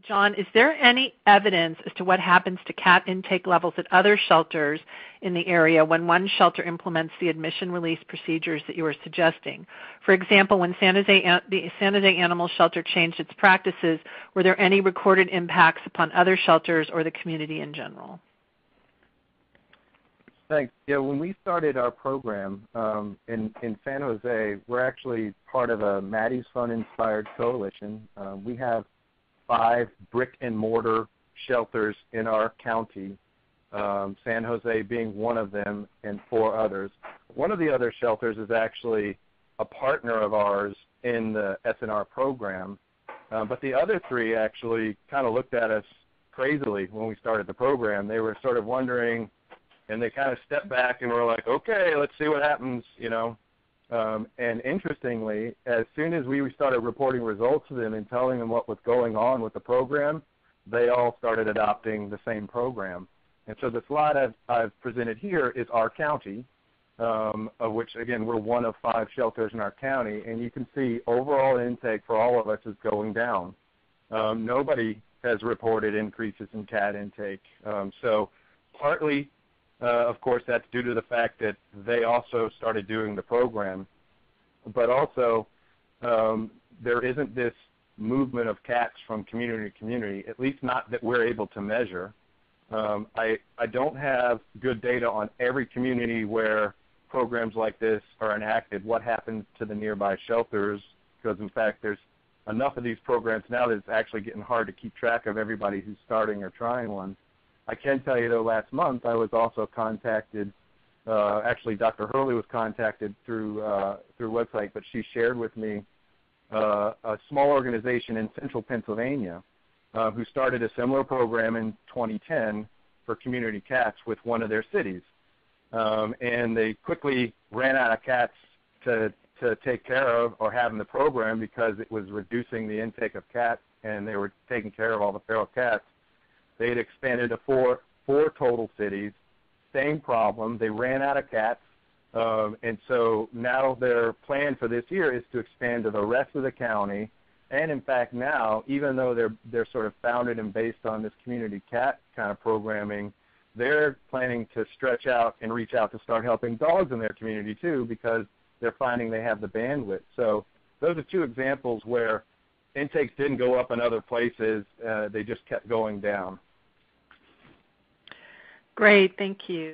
Jon, is there any evidence as to what happens to cat intake levels at other shelters in the area when one shelter implements the admission release procedures that you are suggesting? For example, when the San Jose Animal Shelter changed its practices, were there any recorded impacts upon other shelters or the community in general? Thanks. Yeah, when we started our program in San Jose, we're actually part of a Maddie's Fun-inspired coalition. We have 5 brick-and-mortar shelters in our county, San Jose being one of them and 4 others. One of the other shelters is actually a partner of ours in the SNR program, but the other 3 actually kind of looked at us crazily when we started the program. They were sort of wondering, and they kind of stepped back and were like, okay, let's see what happens, you know. And interestingly, as soon as we started reporting results to them and telling them what was going on with the program, they all started adopting the same program. And so the slide I've presented here is our county, of which, again, we're one of 5 shelters in our county. And you can see overall intake for all of us is going down. Nobody has reported increases in cat intake. So partly, of course, that's due to the fact that they also started doing the program. But also, there isn't this movement of cats from community to community, at least not that we're able to measure. I don't have good data on every community where programs like this are enacted, what happens to the nearby shelters, because, in fact, there's enough of these programs now that it's actually getting hard to keep track of everybody who's starting or trying one. I can tell you, though, last month I was also contacted. Actually, Dr. Hurley was contacted through website, but she shared with me a small organization in central Pennsylvania who started a similar program in 2010 for community cats with one of their cities. And they quickly ran out of cats to take care of or have in the program because it was reducing the intake of cats, and they were taking care of all the feral cats. They had expanded to four total cities. Same problem. They ran out of cats. And so now their plan for this year is to expand to the rest of the county. And, in fact, now, even though they're sort of founded and based on this community cat kind of programming, they're planning to stretch out and reach out to start helping dogs in their community, too, because they're finding they have the bandwidth. So those are 2 examples where intakes didn't go up in other places. They just kept going down. Great. Thank you.